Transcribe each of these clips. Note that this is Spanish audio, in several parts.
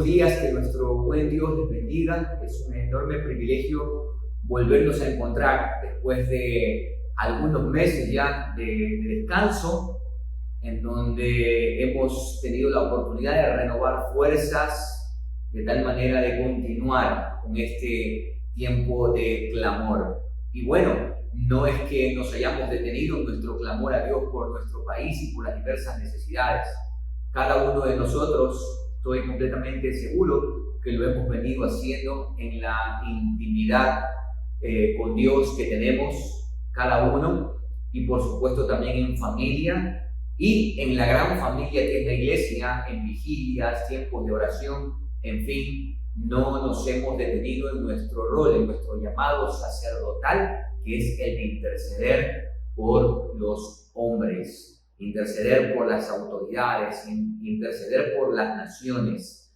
buenos días, que nuestro buen Dios les bendiga. Es un enorme privilegio volvernos a encontrar después de algunos meses ya de descanso, en donde hemos tenido la oportunidad de renovar fuerzas de tal manera de continuar con este tiempo de clamor. Y bueno, no es que nos hayamos detenido en nuestro clamor a Dios por nuestro país y por las diversas necesidades. Cada uno de nosotros, estoy completamente seguro que lo hemos venido haciendo en la intimidad con Dios que tenemos cada uno, y por supuesto también en familia y en la gran familia que es la iglesia, en vigilias, tiempos de oración, en fin, no nos hemos detenido en nuestro rol, en nuestro llamado sacerdotal, que es el de interceder por los hombres, interceder por las autoridades, interceder por las naciones.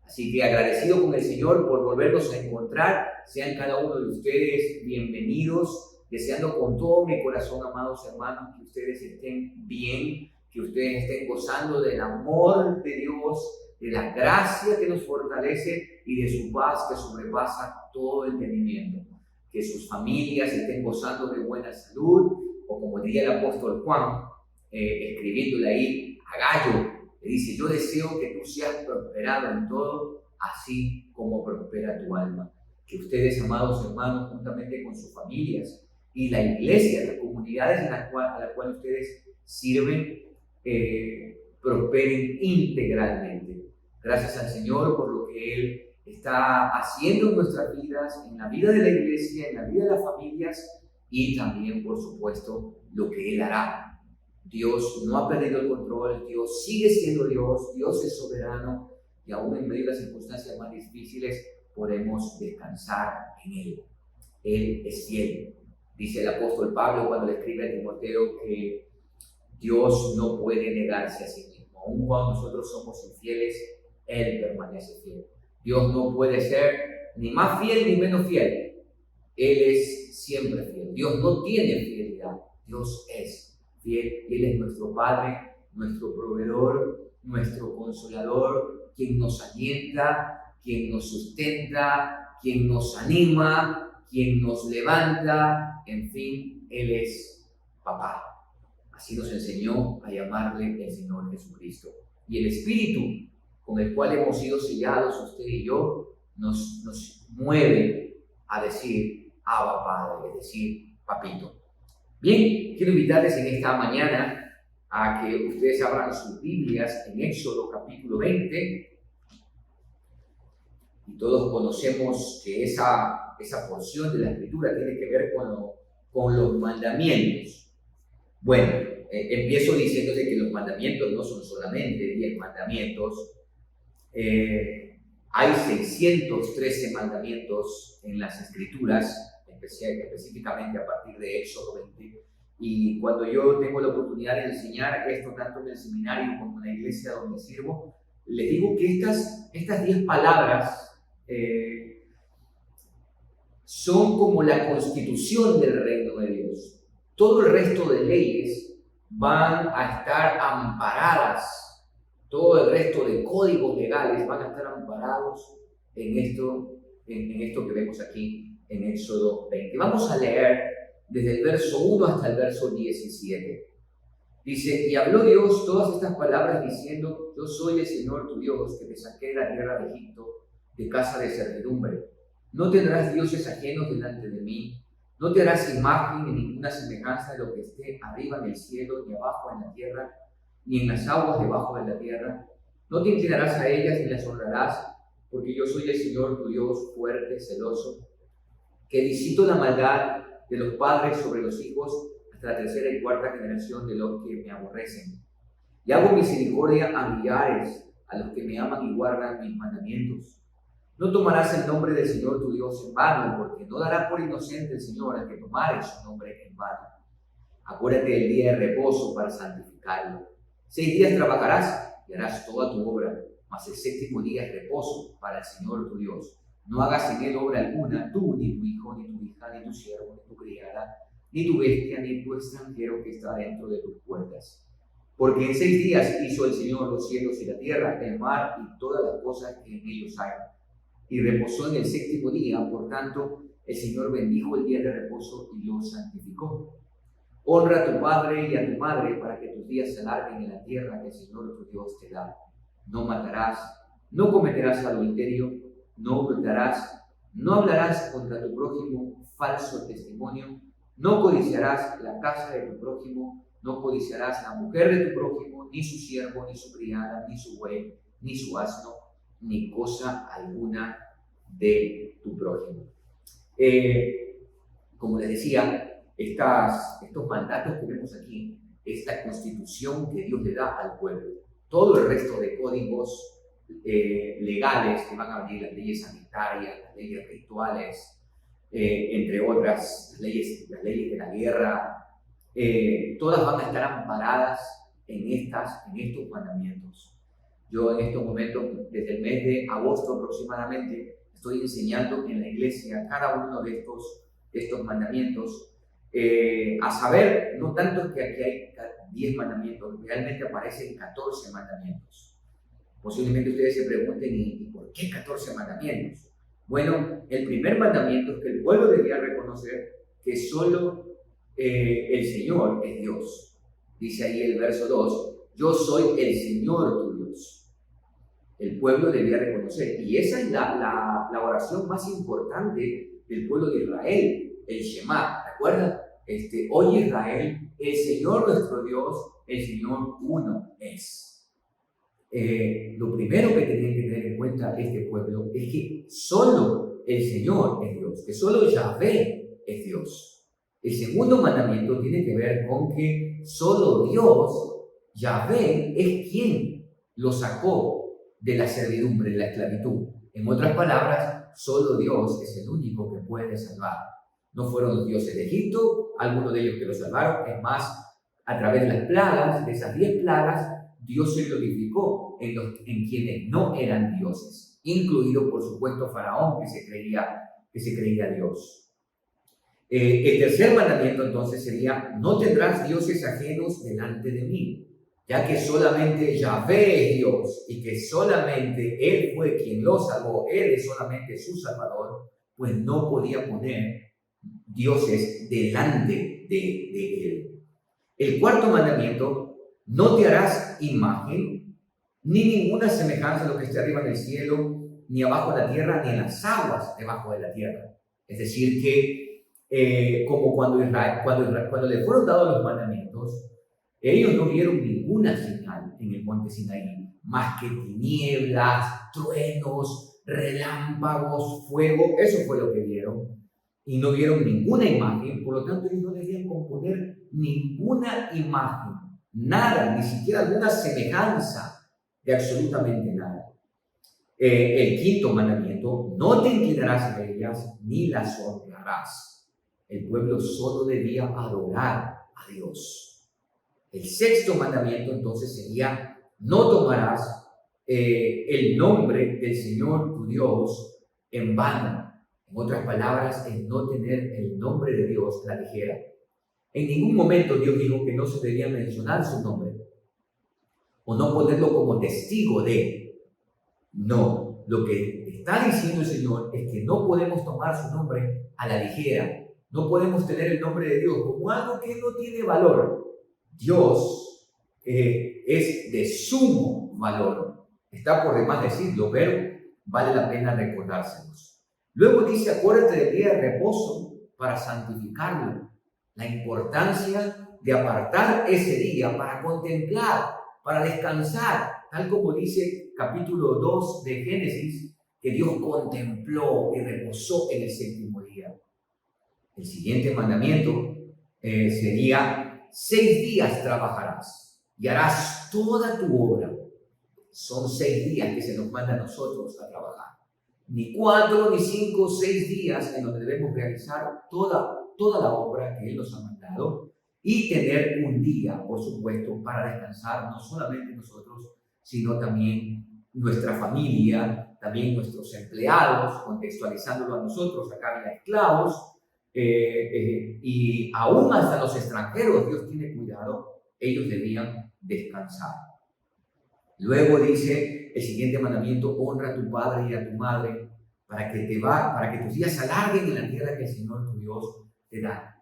Así que agradecido con el Señor por volvernos a encontrar. Sean cada uno de ustedes bienvenidos, deseando con todo mi corazón, amados hermanos, que ustedes estén bien, que ustedes estén gozando del amor de Dios, de la gracia que nos fortalece y de su paz que sobrepasa todo entendimiento. Que sus familias estén gozando de buena salud, o como diría el apóstol Juan, escribiéndole ahí a Gallo, le dice: yo deseo que tú seas prosperado en todo, así como prospera tu alma. Que ustedes, amados hermanos, juntamente con sus familias y la iglesia, las comunidades a la cual ustedes sirven, prosperen integralmente. Gracias al Señor por lo que Él está haciendo en nuestras vidas, en la vida de la iglesia, en la vida de las familias, y también, por supuesto, lo que Él hará. Dios no ha perdido el control, Dios sigue siendo Dios, Dios es soberano, y aún en medio de las circunstancias más difíciles podemos descansar en Él. Él es fiel. Dice el apóstol Pablo cuando le escribe a Timoteo que Dios no puede negarse a sí mismo. Aun cuando nosotros somos infieles, Él permanece fiel. Dios no puede ser ni más fiel ni menos fiel. Él es siempre fiel. Dios no tiene fidelidad. Dios es fiel y Él es nuestro Padre, nuestro proveedor, nuestro consolador, quien nos alienta, quien nos sustenta, quien nos anima, quien nos levanta. En fin, Él es papá. Así nos enseñó a llamarle el Señor Jesucristo. Y el Espíritu con el cual hemos sido sellados, usted y yo, nos mueve a decir Abba Padre, es decir, Papito. Bien, quiero invitarles en esta mañana a que ustedes abran sus Biblias en Éxodo capítulo 20. Y todos conocemos que esa porción de la Escritura tiene que ver con los mandamientos. Bueno, empiezo diciéndote que los mandamientos no son solamente 10 mandamientos. Hay 613 mandamientos en las Escrituras, específicamente a partir de Éxodo 20. Y cuando yo tengo la oportunidad de enseñar esto tanto en el seminario como en la iglesia donde sirvo, les digo que estas 10 palabras son como la constitución del reino de Dios. Todo el resto de leyes van a estar amparadas. Todo el resto de códigos legales van a estar amparados en esto que vemos aquí en Éxodo 20. Vamos a leer desde el verso 1 hasta el verso 17. Dice: y habló Dios todas estas palabras diciendo: yo soy el Señor tu Dios, que te saqué de la tierra de Egipto, de casa de servidumbre. No tendrás dioses ajenos delante de mí. No te harás imagen ni ninguna semejanza de lo que esté arriba en el cielo, ni abajo en la tierra, ni en las aguas debajo de la tierra. No te inclinarás a ellas ni las honrarás, porque yo soy el Señor tu Dios, fuerte, celoso, que visito la maldad de los padres sobre los hijos hasta la tercera y cuarta generación de los que me aborrecen. Y hago misericordia a millares, a los que me aman y guardan mis mandamientos. No tomarás el nombre del Señor tu Dios en vano, porque no dará por inocente el Señor al que tomare su nombre en vano. Acuérdate del día de reposo para santificarlo. 6 días trabajarás y harás toda tu obra, mas el séptimo día es reposo para el Señor tu Dios. No hagas en él obra alguna, tú, ni tu hijo, ni tu hija, ni tu siervo, ni tu criada, ni tu bestia, ni tu extranjero que está dentro de tus puertas. Porque en 6 días hizo el Señor los cielos y la tierra, el mar y todas las cosas que en ellos hay. Y reposó en el 7º día, por tanto, el Señor bendijo el día de reposo y lo santificó. Honra a tu padre y a tu madre para que tus días se alarguen en la tierra que el Señor tu Dios te da. No matarás, no cometerás adulterio, no hurtarás, no hablarás contra tu prójimo falso testimonio, no codiciarás la casa de tu prójimo, no codiciarás la mujer de tu prójimo, ni su siervo, ni su criada, ni su buey, ni su asno, ni cosa alguna de tu prójimo. Como les decía, estos mandatos que vemos aquí es la constitución que Dios le da al pueblo. Todo el resto de códigos legales que van a venir, las leyes sanitarias, las leyes rituales, entre otras, las leyes de la guerra, todas van a estar amparadas en estos mandamientos. Yo en estos momentos, desde el mes de agosto aproximadamente, estoy enseñando en la iglesia cada uno de estos mandamientos, a saber, no tanto que aquí hay 10 mandamientos, realmente aparecen 14 mandamientos. Posiblemente ustedes se pregunten, ¿y por qué 14 mandamientos? Bueno, el primer mandamiento es que el pueblo debía reconocer que solo el Señor es Dios. Dice ahí el verso 2, yo soy el Señor tu Dios. El pueblo debía reconocer, y esa es la oración más importante del pueblo de Israel, el Shema. ¿Recuerdan? Oye Israel, el Señor nuestro Dios, el Señor uno es. Lo primero que tienen que tener en cuenta este pueblo es que solo el Señor es Dios, que solo Yahvé es Dios. El segundo mandamiento tiene que ver con que solo Dios, Yahvé, es quien lo sacó de la servidumbre, de la esclavitud. En otras palabras, solo Dios es el único que puede salvar. No fueron los dioses de Egipto, algunos de ellos que lo salvaron. Es más, a través de las plagas, de esas 10 plagas, Dios se glorificó en quienes no eran dioses, incluido, por supuesto, Faraón, que se creía Dios. El tercer mandamiento, entonces, sería, no tendrás dioses ajenos delante de mí, ya que solamente Yahvé es Dios y que solamente Él fue quien lo salvó, Él es solamente su Salvador, pues no podía poner dioses delante de Él. El cuarto mandamiento, no te harás imagen, ni ninguna semejanza a lo que esté arriba en el cielo, ni abajo en la tierra, ni en las aguas debajo de la tierra. Es decir, que como cuando le fueron dados los mandamientos, ellos no vieron ninguna señal en el monte Sinaí, más que tinieblas, truenos, relámpagos, fuego. Eso fue lo que vieron. Y no vieron ninguna imagen, por lo tanto ellos no debían componer ninguna imagen, nada, ni siquiera alguna semejanza de absolutamente nada. El quinto mandamiento, no te inclinarás a ellas ni las honrarás. El pueblo solo debía adorar a Dios. El sexto mandamiento entonces sería, no tomarás el nombre del Señor tu Dios en vano. En otras palabras, el no tener el nombre de Dios a la ligera. En ningún momento Dios dijo que no se debía mencionar su nombre o no ponerlo como testigo de. No, lo que está diciendo el Señor es que no podemos tomar su nombre a la ligera. No podemos tener el nombre de Dios como algo que no tiene valor. Dios es de sumo valor. Está por demás decirlo, pero vale la pena recordárselos. Luego dice, acuérdate del día de reposo para santificarlo. La importancia de apartar ese día para contemplar, para descansar, tal como dice capítulo 2 de Génesis, que Dios contempló y reposó en el 7º día. El siguiente mandamiento sería, 6 días trabajarás y harás toda tu obra. Son 6 días que se nos manda a nosotros a trabajar. Ni 4, ni 5, 6 días en donde debemos realizar toda la obra que Él nos ha mandado y tener un día, por supuesto, para descansar, no solamente nosotros, sino también nuestra familia, también nuestros empleados, contextualizándolo a nosotros, acá había esclavos, y aún hasta los extranjeros Dios tiene cuidado ellos debían descansar. Luego dice el siguiente mandamiento: honra a tu padre y a tu madre para que tus días se alarguen en la tierra que el Señor tu Dios te da.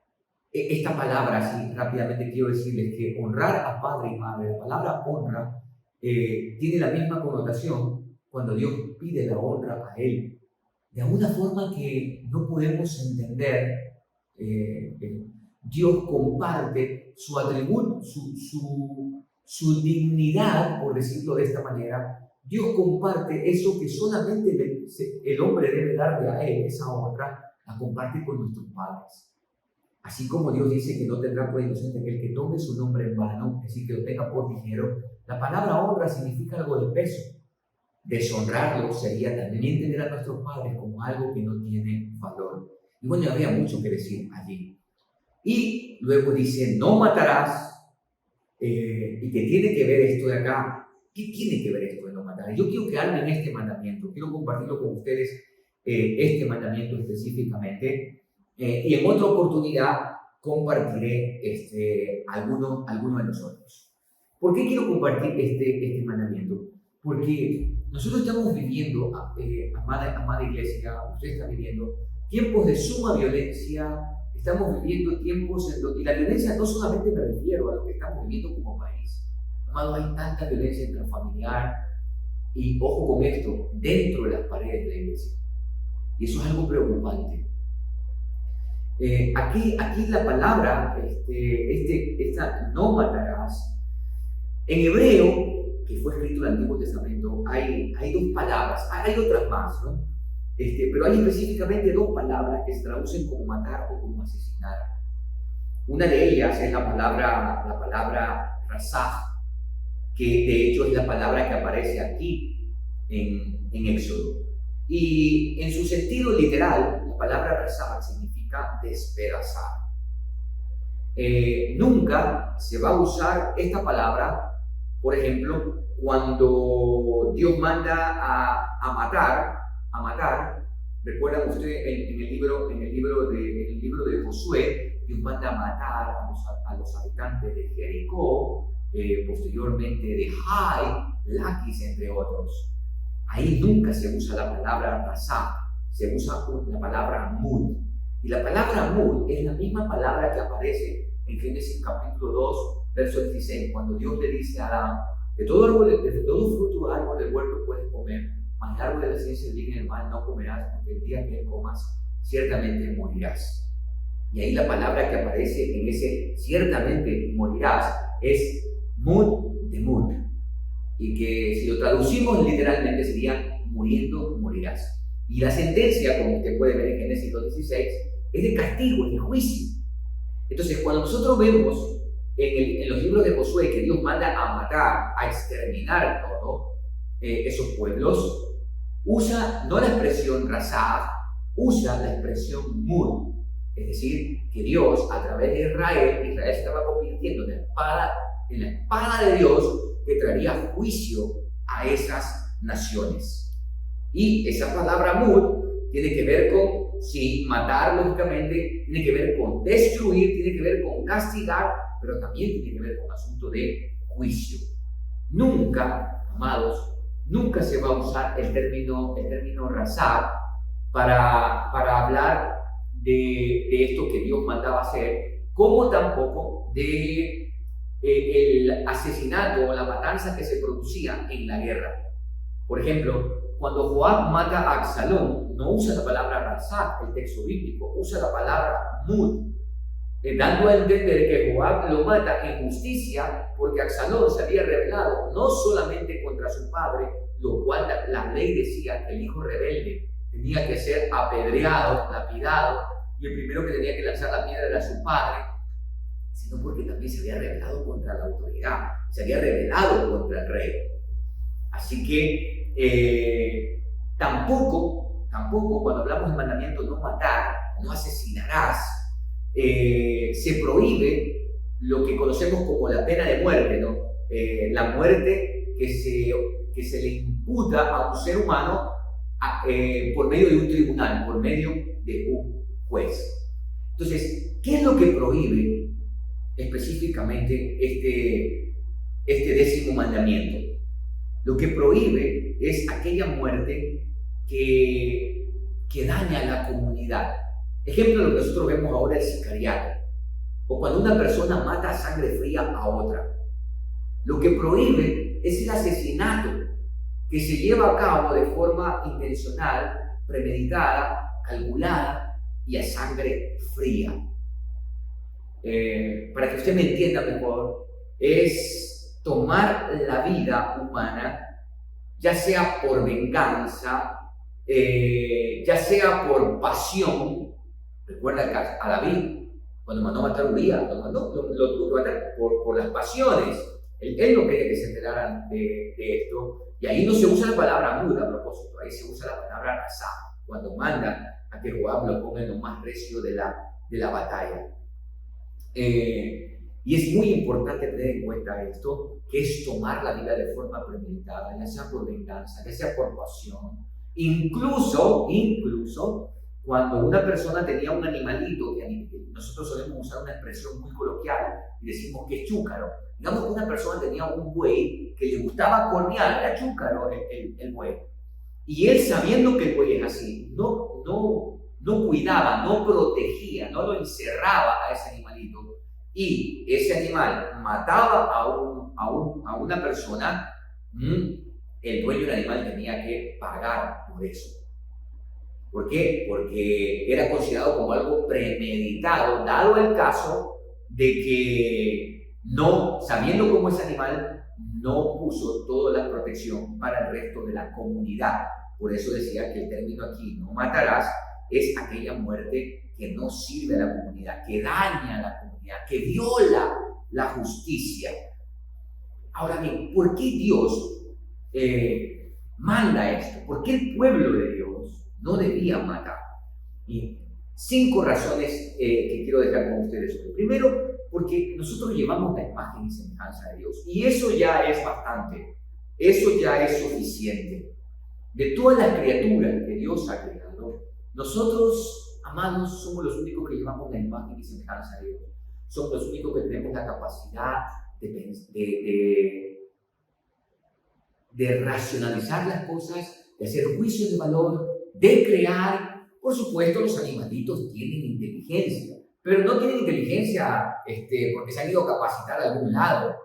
Esta palabra, así rápidamente quiero decirles que honrar a padre y madre, la palabra honra tiene la misma connotación cuando Dios pide la honra a Él. De alguna forma que no podemos entender, Dios comparte su atributo, su dignidad, por decirlo de esta manera. Dios comparte eso que solamente el hombre debe darle a Él, esa honra, la comparte con nuestros padres. Así como Dios dice que no tendrá por inocente aquel que tome su nombre en vano, es decir, que lo tenga por ligero, la palabra honra significa algo de peso. Deshonrarlo sería también tener a nuestros padres como algo que no tiene valor. Y bueno, había mucho que decir allí. Y luego dice: no matarás. Y que tiene que ver esto de acá. ¿Qué tiene que ver esto de no matar? Yo quiero quedarme en este mandamiento. Quiero compartirlo con ustedes, este mandamiento específicamente. Y en otra oportunidad compartiré alguno de los otros. ¿Por qué quiero compartir este mandamiento? Porque nosotros estamos viviendo, amada iglesia, usted está viviendo tiempos de suma violencia. Estamos viviendo tiempos en donde, y la violencia no solamente me refiero a lo que estamos viviendo como país. Amado, hay tanta violencia intrafamiliar, y ojo con esto, dentro de las paredes de la iglesia. Y eso es algo preocupante. Aquí la palabra, esta no matarás, en hebreo, que fue escrito en el Antiguo Testamento, hay dos palabras, hay otras más, ¿no? Pero hay específicamente dos palabras que se traducen como matar o como asesinar. Una de ellas es la palabra razaj, que de hecho es la palabra que aparece aquí en Éxodo. Y en su sentido literal, la palabra razaj significa despedazar. Nunca se va a usar esta palabra, por ejemplo, cuando Dios manda a matar. Recuerdan ustedes en el libro de Josué, Dios manda a matar a los habitantes de Jericó, posteriormente de Jai, Laquis, entre otros. Ahí nunca se usa la palabra razá, se usa la palabra mud. Y la palabra mud es la misma palabra que aparece en Génesis capítulo 2, verso 16, cuando Dios le dice a Adán: de todo fruto del árbol del huerto puedes comer, mas el árbol de la ciencia del bien y del mal no comerás, porque el día que él comas, ciertamente morirás. Y ahí la palabra que aparece en ese ciertamente morirás es mud de mud, y que si lo traducimos literalmente sería muriendo morirás. Y la sentencia, como usted puede ver en Génesis 2:16, es de castigo, es de juicio. Entonces, cuando nosotros vemos en los libros de Josué que Dios manda a matar, a exterminar todos esos pueblos, usa no la expresión razá, usa la expresión mud. Es decir, que Dios, a través de Israel se estaba convirtiendo en la espada de Dios que traería juicio a esas naciones. Y esa palabra mud tiene que ver con, sí, matar, lógicamente, tiene que ver con destruir, tiene que ver con castigar, pero también tiene que ver con asunto de juicio. Nunca, amados, nunca se va a usar el término razar para hablar de esto que Dios mandaba hacer, como tampoco de el asesinato o la matanza que se producía en la guerra. Por ejemplo, cuando Joab mata a Absalón, no usa la palabra razar, el texto bíblico, usa la palabra mud, dando a entender que Joab lo mata en justicia porque Absalón se había rebelado no solamente contra su padre, lo cual la ley decía que el hijo rebelde tenía que ser apedreado, lapidado, y el primero que tenía que lanzar la piedra era su padre, sino porque también se había rebelado contra la autoridad, se había rebelado contra el rey. Así que tampoco cuando hablamos del mandamiento no matar, no asesinarás, se prohíbe lo que conocemos como la pena de muerte, ¿no? La muerte que se le imputa a un ser humano por medio de un tribunal, por medio de un juez. Entonces, ¿qué es lo que prohíbe específicamente este 10º mandamiento. Lo que prohíbe es aquella muerte que daña a la comunidad. Ejemplo de lo que nosotros vemos ahora, el sicariato, o cuando una persona mata a sangre fría a otra. Lo que prohíbe es el asesinato que se lleva a cabo de forma intencional, premeditada, calculada y a sangre fría. Para que usted me entienda mejor, es tomar la vida humana, ya sea por venganza, ya sea por pasión. Recuerda a David, cuando mandó a matar a Urías, lo tuvo que matar por las pasiones. Él no quería que se enteraran de esto. Y ahí no se usa la palabra muda a propósito, ahí se usa la palabra rasá, cuando manda a que Joab lo ponga en lo más recio de la batalla. Y es muy importante tener en cuenta esto, que es tomar la vida de forma premeditada, ya sea por venganza, ya sea por pasión. Incluso cuando una persona tenía un animalito, que nosotros solemos usar una expresión muy coloquial y decimos que es chúcaro. Digamos que una persona tenía un buey que le gustaba cornear, era chúcaro el buey. Y él, sabiendo que el buey es así, no cuidaba, no protegía, no lo encerraba a ese animalito, y ese animal mataba a una persona, el dueño del animal tenía que pagar por eso. ¿Por qué? Porque era considerado como algo premeditado, dado el caso de que no, sabiendo cómo ese animal, no puso toda la protección para el resto de la comunidad. Por eso decía que el término aquí, no matarás, es aquella muerte que no sirve a la comunidad, que daña a la comunidad, que viola la justicia. Ahora bien, ¿por qué Dios manda esto? ¿Por qué el pueblo de Dios no debía matar? Y 5 razones que quiero dejar con ustedes hoy. Primero, porque nosotros llevamos la imagen y semejanza de Dios. Y eso ya es bastante. Eso ya es suficiente. De todas las criaturas que Dios ha creado, nosotros, amados, somos los únicos que llevamos la imagen y semejanza de Dios. Somos los únicos que tenemos la capacidad de racionalizar las cosas, de hacer juicios de valor, de crear. Por supuesto, los animalitos tienen inteligencia, pero no tienen inteligencia porque se han ido a capacitar a algún lado.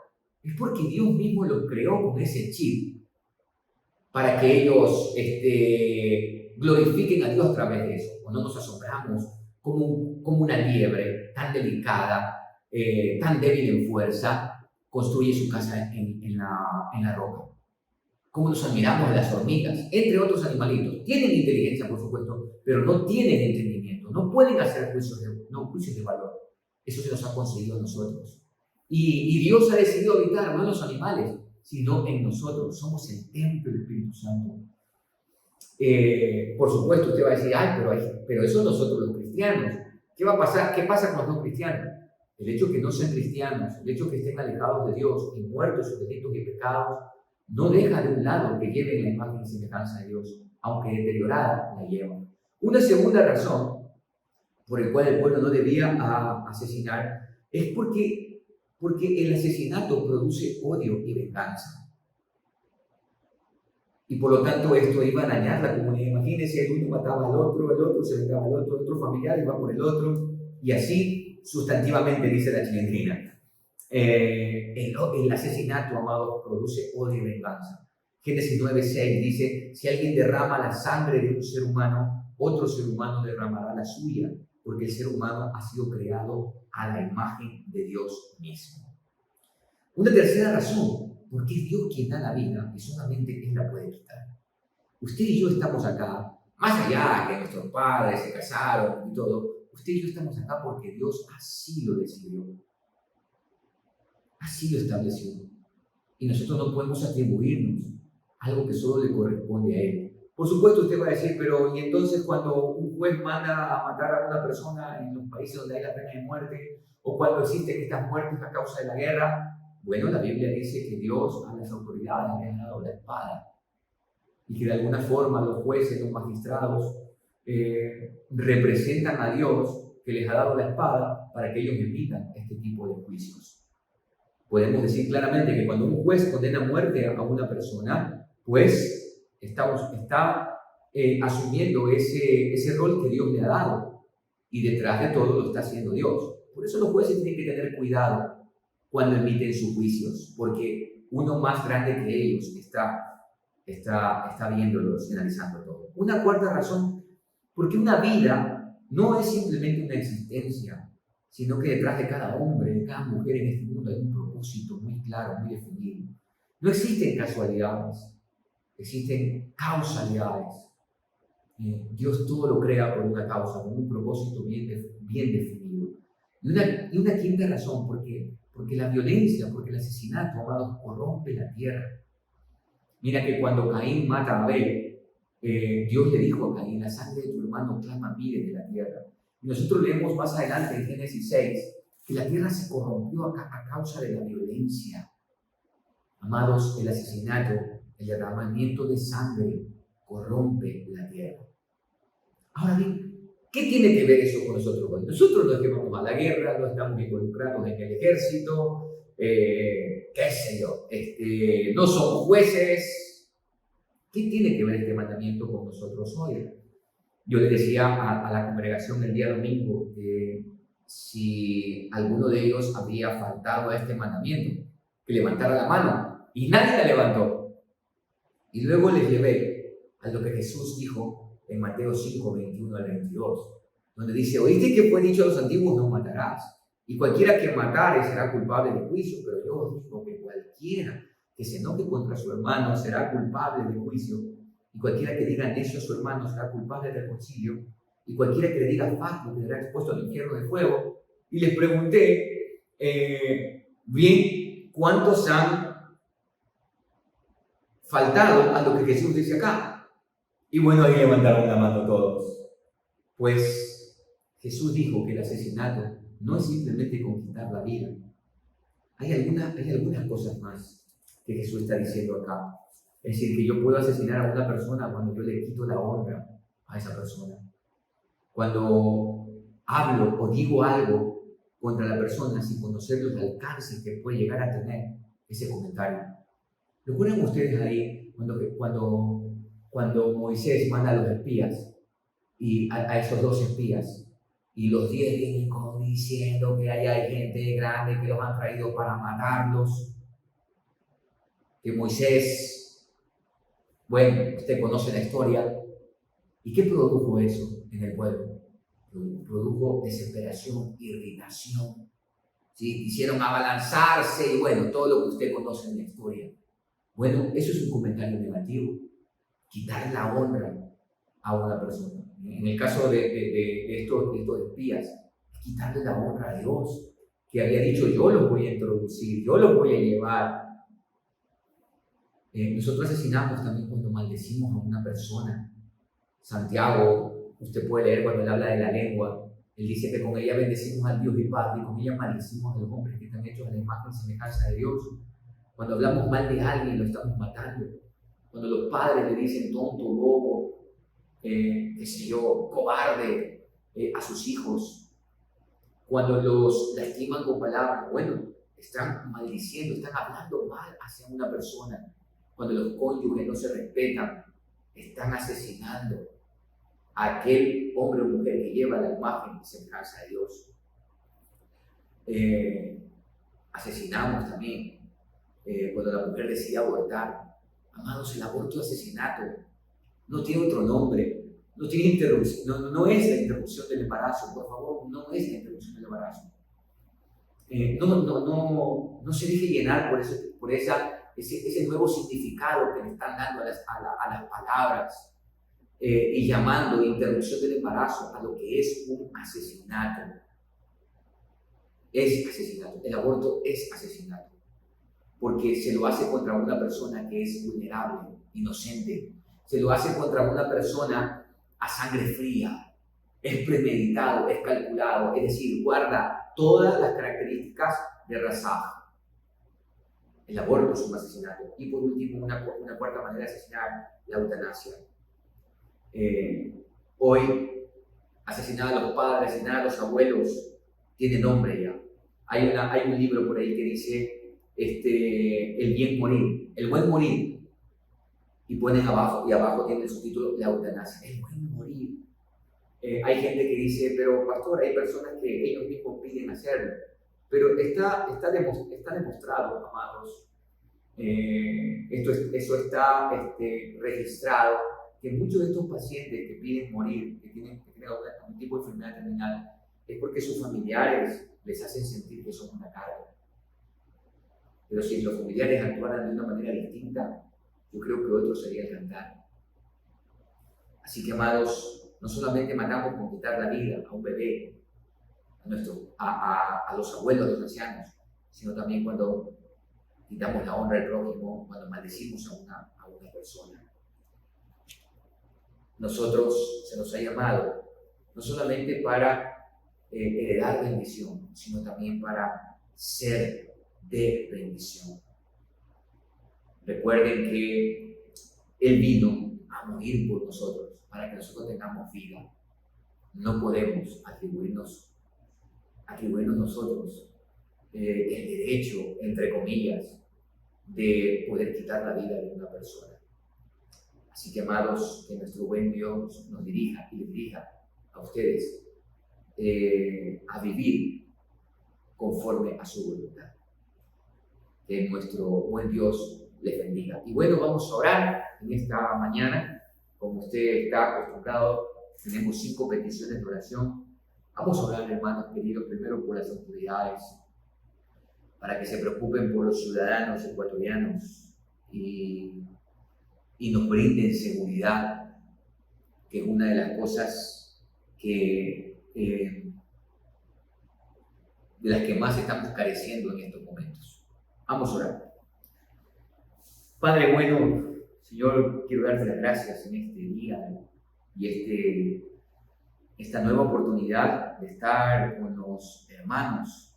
Es porque Dios mismo los creó con ese chip para que ellos glorifiquen a Dios a través de eso. O no nos asombramos como una liebre tan delicada, tan débil en fuerza, construye su casa en la roca. Como nos admiramos de las hormigas, entre otros animalitos. Tienen inteligencia, por supuesto, pero no tienen entendimiento. No pueden hacer juicios de valor. Eso se nos ha concedido a nosotros. Y Dios ha decidido habitar no en los animales, sino en nosotros. Somos el templo del Espíritu Santo. Por supuesto, usted va a decir, pero eso nosotros los cristianos. ¿Qué va a pasar? ¿Qué pasa con los no cristianos? El hecho de que no sean cristianos, el hecho de que estén alejados de Dios y muertos en sus delitos y pecados, no deja de un lado que lleven la imagen y semejanza de Dios, aunque deteriorada la llevan. Una segunda razón por la cual el pueblo no debía asesinar es porque el asesinato produce odio y venganza. Y por lo tanto esto iba a dañar la comunidad. Imagínense, el uno mataba al otro, el otro se vengaba al otro familiar iba por el otro, y así sustantivamente dice la chilindrina. El asesinato, amados, produce odio y venganza. Génesis 9:6 dice, si alguien derrama la sangre de un ser humano, otro ser humano derramará la suya, porque el ser humano ha sido creado a la imagen de Dios mismo. Una tercera razón, porque es Dios quien da la vida y solamente Él la puede quitar. Usted y yo estamos acá, más allá que nuestros padres se casaron y todo, usted y yo estamos acá porque Dios así lo decidió. Así lo estableció. Y nosotros no podemos atribuirnos algo que solo le corresponde a Él. Por supuesto, usted va a decir, pero ¿y entonces cuando un juez manda a matar a una persona en los países donde hay la pena de muerte, o cuando existen estas muertes a causa de la guerra? Bueno, la Biblia dice que Dios a las autoridades le ha dado la espada y que de alguna forma los jueces, los magistrados representan a Dios que les ha dado la espada para que ellos evitan este tipo de juicios. Podemos decir claramente que cuando un juez condena a muerte a una persona, pues está asumiendo ese rol que Dios le ha dado, y detrás de todo lo está haciendo Dios. Por eso los jueces tienen que tener cuidado cuando emiten sus juicios, porque uno más grande que ellos está viéndolos y analizando todo. Una cuarta razón, porque una vida no es simplemente una existencia, sino que detrás de cada hombre, de cada mujer en este mundo hay un propósito muy claro, muy definido. No existen casualidades, existen causalidades. Dios todo lo crea por una causa, con un propósito bien definido. Y una quinta razón, porque la violencia, porque el asesinato, amados, corrompe la tierra. Mira que cuando Caín mata a Abel, Dios le dijo a Caín: la sangre de tu hermano clama a mí desde la tierra. Y nosotros leemos más adelante en Génesis 6 que la tierra se corrompió a causa de la violencia. Amados, el asesinato, el derramamiento de sangre corrompe la tierra. Ahora bien, ¿qué tiene que ver eso con nosotros hoy? Nosotros no es que vamos a la guerra, no estamos involucrados en el ejército, qué sé yo, no somos jueces. ¿Qué tiene que ver este mandamiento con nosotros hoy? Yo le decía a la congregación el día domingo que si alguno de ellos había faltado a este mandamiento, que levantara la mano, y nadie la levantó. Y luego les llevé a lo que Jesús dijo en Mateo 5, 21 al 22, donde dice: oíste que fue dicho a los antiguos, no matarás, y cualquiera que matare será culpable de juicio, pero yo os digo que cualquiera que se enoje contra su hermano será culpable de juicio, y cualquiera que diga necio a su hermano será culpable de reconcilio, y cualquiera que le diga fato quedará expuesto al infierno de fuego. Y les pregunté, bien, ¿cuántos han faltado a lo que Jesús dice acá? Y bueno, ahí levantaron la mano todos. Pues Jesús dijo que el asesinato no es simplemente conquistar la vida. Hay algunas cosas más que Jesús está diciendo acá. Es decir, que yo puedo asesinar a una persona cuando yo le quito la honra a esa persona. Cuando hablo o digo algo contra la persona sin conocer los alcances que puede llegar a tener ese comentario. ¿Recuerdan ustedes ahí cuando Moisés manda a los espías y a esos 2 espías, y los 10 vienen diciendo que ahí hay gente grande que los han traído para matarlos? Que Moisés, bueno, usted conoce la historia. ¿Y qué produjo eso en el pueblo? Produjo desesperación, irritación. ¿Sí? Quisieron abalanzarse y bueno, todo lo que usted conoce en la historia. Bueno, eso es un comentario negativo. Quitar la honra a una persona. En el caso de estos espías, quitarle la honra a Dios, que había dicho: yo los voy a introducir, yo los voy a llevar. Nosotros asesinamos también cuando maldecimos a una persona. Santiago, usted puede leer cuando él habla de la lengua. Él dice que con ella bendecimos al Dios y Padre, y con ella maldecimos a los hombres que están hechos a la imagen y semejanza de Dios. Cuando hablamos mal de alguien, lo estamos matando. Cuando los padres le dicen tonto, bobo, qué sé yo, cobarde a sus hijos. Cuando los lastiman con palabras, bueno, están maldiciendo, están hablando mal hacia una persona. Cuando los cónyuges no se respetan, están asesinando a aquel hombre o mujer que lleva la imagen y semejanza de Dios. Asesinamos también cuando la mujer decide abortar. Amados, el aborto es asesinato. No tiene otro nombre. No tiene interrupción. No es la interrupción del embarazo, por favor. No es la interrupción del embarazo. No se deje llenar por ese nuevo significado que le están dando a las palabras y llamando interrupción del embarazo a lo que es un asesinato. Es asesinato. El aborto es asesinato. Porque se lo hace contra una persona que es vulnerable, inocente. Se lo hace contra una persona a sangre fría. Es premeditado, es calculado, es decir, guarda todas las características de Razaf. El aborto es un asesinato. Y por último, una cuarta manera de asesinar: la eutanasia. Hoy asesinada a los padres, asesinada a los abuelos, tiene nombre ya. Hay un libro por ahí que dice el bien morir, el buen morir, y ponen abajo, y abajo tiene el subtítulo la eutanasia, el buen morir. Hay gente que dice, pero pastor, hay personas que ellos mismos piden hacerlo, pero está demostrado, amados, eso está registrado, que muchos de estos pacientes que piden morir, que tienen algún tipo de enfermedad terminal, es porque sus familiares les hacen sentir que son una carga. Pero si los familiares actuaran de una manera distinta, yo creo que otro sería el cantar. Así que, amados, no solamente matamos con quitar la vida a un bebé, a los abuelos, a los ancianos, sino también cuando quitamos la honra al prójimo, cuando maldecimos a una persona. Nosotros se nos ha llamado no solamente para heredar bendición, sino también para ser de bendición. Recuerden que Él vino a morir por nosotros, para que nosotros tengamos vida. No podemos atribuirnos nosotros el derecho, entre comillas, de poder quitar la vida de una persona. Así que, amados, que nuestro buen Dios nos dirija y les dirija a ustedes a vivir conforme a su voluntad. Que nuestro buen Dios les bendiga. Y bueno, vamos a orar en esta mañana. Como usted está acostumbrado, tenemos 5 peticiones de oración. Vamos a orar, hermanos queridos, primero por las autoridades, para que se preocupen por los ciudadanos ecuatorianos y nos brinden seguridad, que es una de las cosas de las que más estamos careciendo en estos momentos. Vamos a orar. Padre bueno, Señor, quiero darte las gracias en este día y esta nueva oportunidad de estar con los hermanos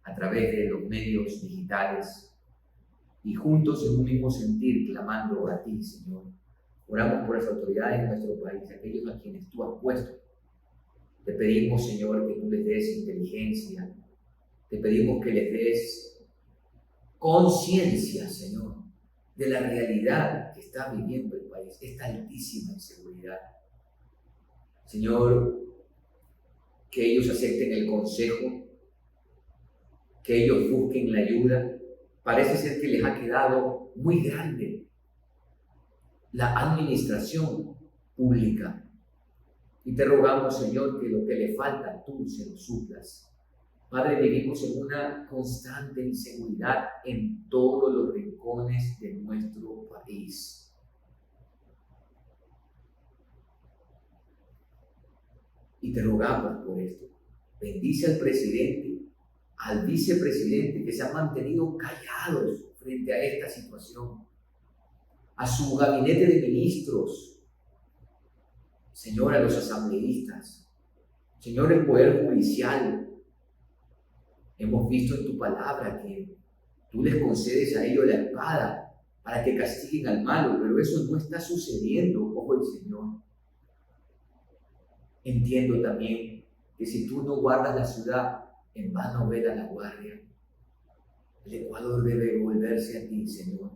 a través de los medios digitales y juntos en un mismo sentir, clamando a ti, Señor. Oramos por las autoridades de nuestro país, aquellos a quienes tú has puesto. Te pedimos, Señor, que tú les des inteligencia. Te pedimos que les des conciencia, Señor, de la realidad que está viviendo el país, esta altísima inseguridad. Señor, que ellos acepten el consejo, que ellos busquen la ayuda. Parece ser que les ha quedado muy grande la administración pública. Y te rogamos, Señor, que lo que le falta tú se lo suplas. Padre, vivimos en una constante inseguridad en todos los rincones de nuestro país. Y te rogamos por esto. Bendice al presidente, al vicepresidente, que se han mantenido callados frente a esta situación, a su gabinete de ministros, Señor, a los asambleístas, Señor, el Poder Judicial. Hemos visto en tu palabra que tú les concedes a ellos la espada para que castiguen al malo, pero eso no está sucediendo hoy, Señor. Entiendo también que si tú no guardas la ciudad, en vano vela la guardia. El Ecuador debe volverse a ti, Señor,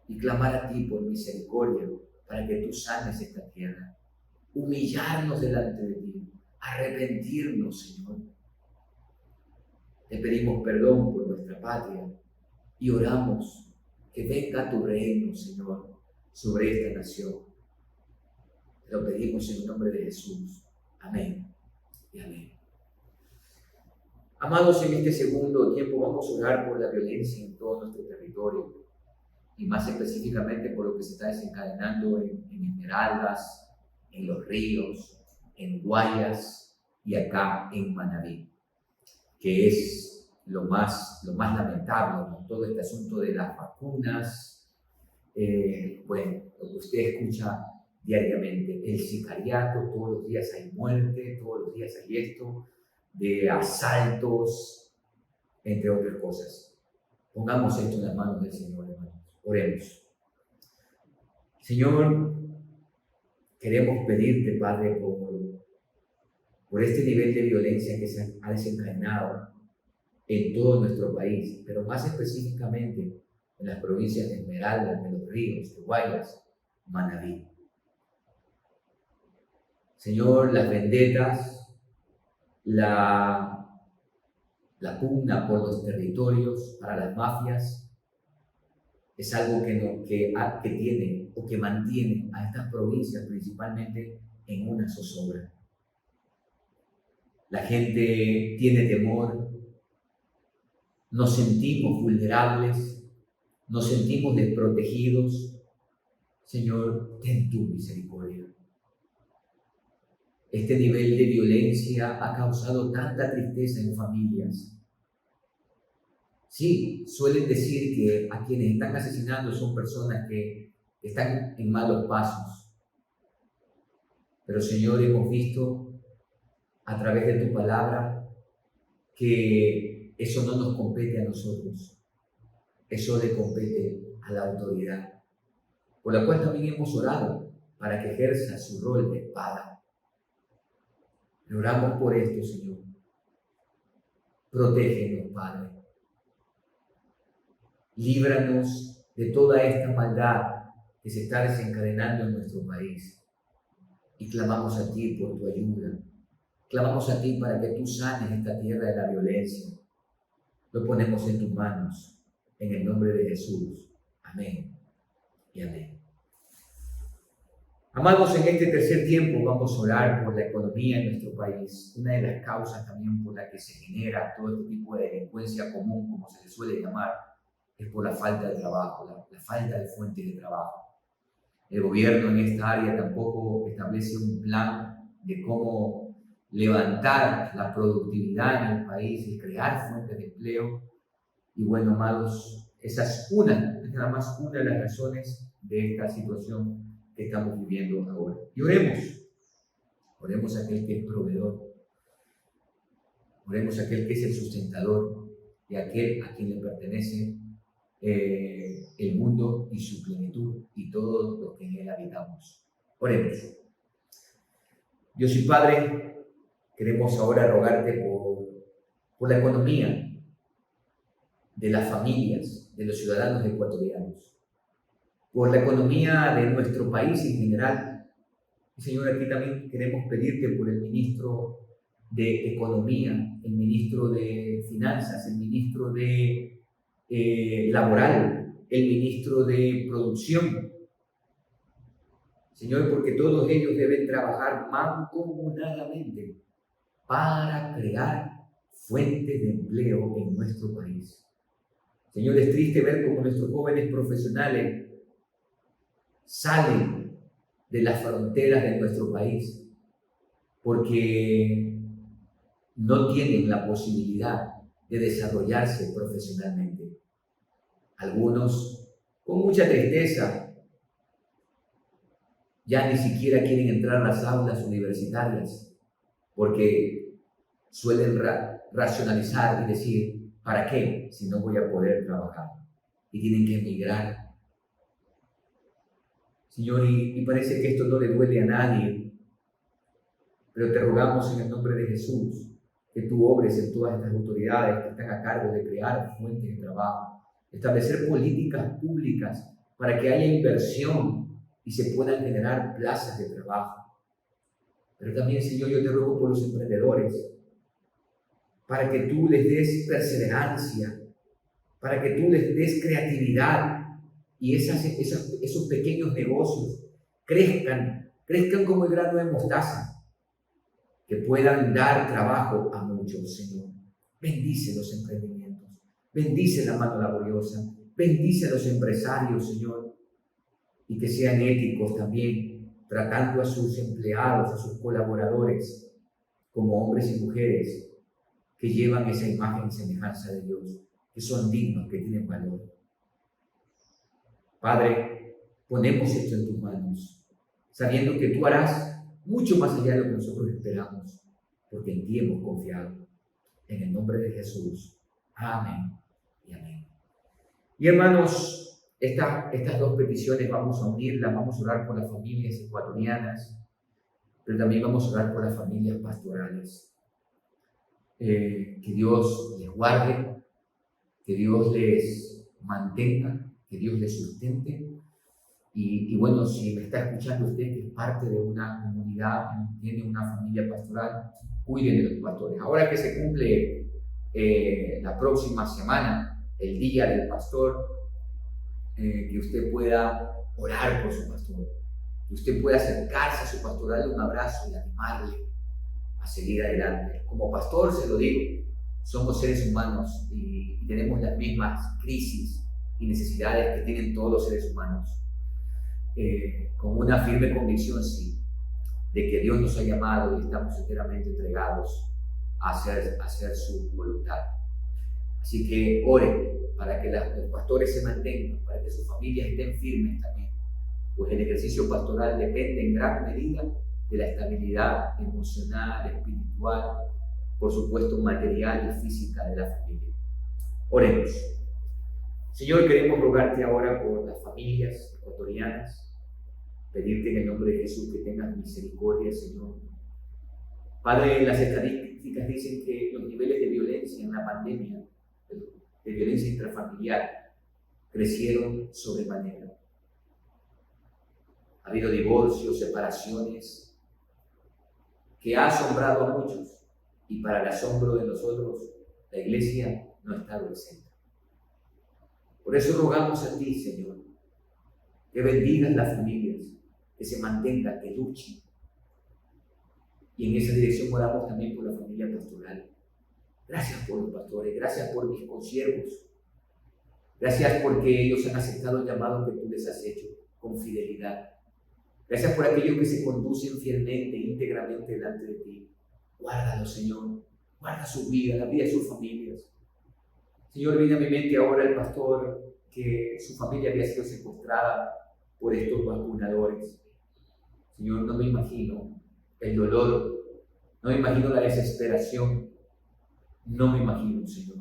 y clamar a ti por misericordia para que tú sanes esta tierra. Humillarnos delante de ti, arrepentirnos, Señor. Te pedimos perdón por nuestra patria y oramos que venga tu reino, Señor, sobre esta nación. Te lo pedimos en el nombre de Jesús. Amén y amén. Amados, en este segundo tiempo vamos a orar por la violencia en todo nuestro territorio y más específicamente por lo que se está desencadenando en Esmeraldas, en Los Ríos, en Guayas y acá en Manabí, que es lo más lamentable, ¿no? Todo este asunto de las vacunas, bueno, lo que usted escucha diariamente, el sicariato, todos los días hay muerte, todos los días hay esto, de asaltos, entre otras cosas. Pongamos esto en las manos del Señor, hermanos. Oremos. Señor, queremos pedirte, Padre, por por este nivel de violencia que se ha desencadenado en todo nuestro país, pero más específicamente en las provincias de Esmeraldas, de Los Ríos, de Guayas, Manabí. Señor, las vendetas, la pugna por los territorios para las mafias es algo que tiene o que mantiene a estas provincias principalmente en una zozobra. La gente tiene temor, nos sentimos vulnerables, nos sentimos desprotegidos. Señor, ten tu misericordia. Este nivel de violencia ha causado tanta tristeza en familias. Sí, suelen decir que a quienes están asesinando son personas que están en malos pasos. Pero Señor, hemos visto a través de tu palabra que eso no nos compete a nosotros. Eso le compete a la autoridad, por la cual también hemos orado para que ejerza su rol de espada. Oramos por esto, Señor. Protégenos, Padre. Líbranos de toda esta maldad que se está desencadenando en nuestro país. Y clamamos a ti por tu ayuda. Clamamos a ti para que tú sanes esta tierra de la violencia. Lo ponemos en tus manos, en el nombre de Jesús. Amén y amén. Amados, en este tercer tiempo vamos a orar por la economía en nuestro país. Una de las causas también por la que se genera todo este tipo de delincuencia común, como se le suele llamar, es por la falta de trabajo, la falta de fuentes de trabajo. El gobierno en esta área tampoco establece un plan de cómo levantar la productividad en el país y crear fuentes de empleo. Y bueno, amados, esa es nada más una de las razones de esta situación que estamos viviendo ahora. Y oremos a aquel que es proveedor, oremos a aquel que es el sustentador y aquel a quien le pertenece el mundo y su plenitud y todo lo que en él habitamos. Oremos. Dios y Padre, queremos ahora rogarte por la economía de las familias, de los ciudadanos ecuatorianos, por la economía de nuestro país en general. Y Señor, aquí también queremos pedirte por el ministro de Economía, el ministro de Finanzas, el ministro de Laboral, el ministro de Producción. Señor, porque todos ellos deben trabajar mancomunadamente para crear fuentes de empleo en nuestro país. Señor, es triste ver cómo nuestros jóvenes profesionales salen de las fronteras de nuestro país porque no tienen la posibilidad de desarrollarse profesionalmente. Algunos, con mucha tristeza, ya ni siquiera quieren entrar a las aulas universitarias porque suelen racionalizar y decir, ¿para qué si no voy a poder trabajar? Y tienen que emigrar. Señor, y parece que esto no le duele a nadie, pero te rogamos en el nombre de Jesús que tú obres en todas estas autoridades que están a cargo de crear fuentes de trabajo, establecer políticas públicas para que haya inversión y se puedan generar plazas de trabajo. Pero también, Señor, yo te ruego por los emprendedores, para que tú les des perseverancia, para que tú les des creatividad y esos pequeños negocios crezcan como el grano de mostaza, que puedan dar trabajo a muchos, Señor. Bendice los emprendimientos, bendice la mano laboriosa, bendice a los empresarios, Señor, y que sean éticos también, tratando a sus empleados, a sus colaboradores, como hombres y mujeres que llevan esa imagen y semejanza de Dios, que son dignos, que tienen valor. Padre, ponemos esto en tus manos, sabiendo que tú harás mucho más allá de lo que nosotros esperamos, porque en ti hemos confiado. En el nombre de Jesús. Amén y amén. Y hermanos, estas dos peticiones vamos a unirlas, vamos a orar por las familias ecuatorianas, pero también vamos a orar por las familias pastorales. Que Dios les guarde, que Dios les mantenga, que Dios les sustente. Y bueno, si me está escuchando usted que es parte de una comunidad, tiene una familia pastoral, cuiden de los pastores. Ahora que se cumple la próxima semana, el Día del Pastor, que usted pueda orar por su pastor, que usted pueda acercarse a su pastor, darle un abrazo y animarle a seguir adelante. Como pastor, se lo digo, somos seres humanos y tenemos las mismas crisis y necesidades que tienen todos los seres humanos. Con una firme convicción, sí, de que Dios nos ha llamado y estamos enteramente entregados a hacer su voluntad. Así que ore para que los pastores se mantengan, para que sus familias estén firmes también, pues el ejercicio pastoral depende en gran medida de la estabilidad emocional, espiritual, por supuesto material y física de la familia. Oremos. Señor, queremos rogarte ahora por las familias ecuatorianas, pedirte en el nombre de Jesús que tengas misericordia, Señor. Padre, las estadísticas dicen que los niveles de violencia en la pandemia, de violencia intrafamiliar, crecieron sobremanera. Ha habido divorcios, separaciones, que ha asombrado a muchos, y para el asombro de nosotros, la Iglesia no ha estado exenta. Por eso rogamos a ti, Señor, que bendigas las familias, que se mantengan, que luchen. Y en esa dirección oramos también por la familia pastoral. Gracias por los pastores, gracias por mis consiervos. Gracias porque ellos han aceptado el llamado que tú les has hecho con fidelidad. Gracias por aquellos que se conducen fielmente, íntegramente delante de ti. Guárdalos, Señor. Guarda su vida, la vida de sus familias. Señor, viene a mi mente ahora el pastor que su familia había sido secuestrada por estos vacunadores. Señor, no me imagino el dolor, no me imagino la desesperación, no me imagino, Señor.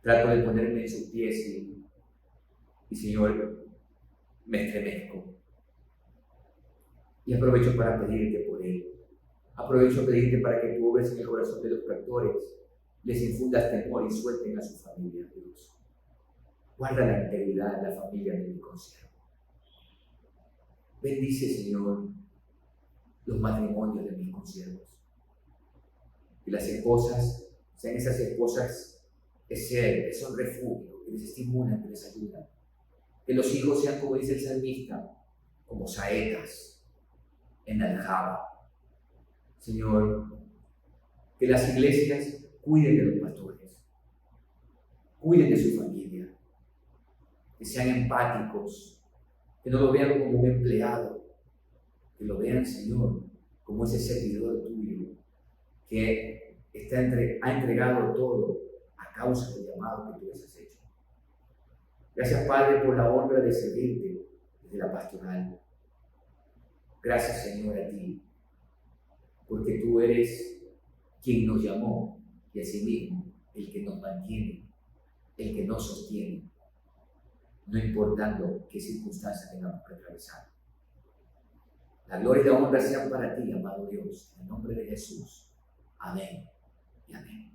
Trato de ponerme en sus pies y Señor, me estremezco. Y aprovecho para pedirte por él. Aprovecho a pedirte para que tú obres en el corazón de los pastores, les infundas temor y suelten a su familia, Dios. Guarda la integridad de la familia de mi consiervo. Bendice, Señor, los matrimonios de mis consiervos. Que las esposas sean esas esposas que son refugio, que les estimulan, que les ayudan. Que los hijos sean, como dice el salmista, como saetas en la aljaba. Señor, que las iglesias cuiden de los pastores, cuiden de su familia, que sean empáticos, que no lo vean como un empleado, que lo vean, Señor, como ese servidor tuyo, que ha entregado todo a causa del llamado que tú les has hecho. Gracias, Padre, por la honra de servirte desde la pastoral. Gracias, Señor, a ti, porque tú eres quien nos llamó y asimismo el que nos mantiene, el que nos sostiene, no importando qué circunstancias tengamos que atravesar. La gloria y la honra sean para ti, amado Dios, en el nombre de Jesús. Amén y amén.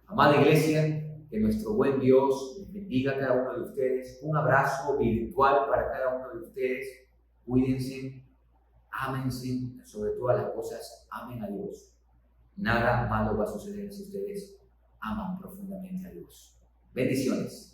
Amada Iglesia, que nuestro buen Dios les bendiga a cada uno de ustedes. Un abrazo virtual para cada uno de ustedes. Cuídense, ámense, sobre todas las cosas, amen a Dios. Nada malo va a suceder si ustedes aman profundamente a Dios. Bendiciones.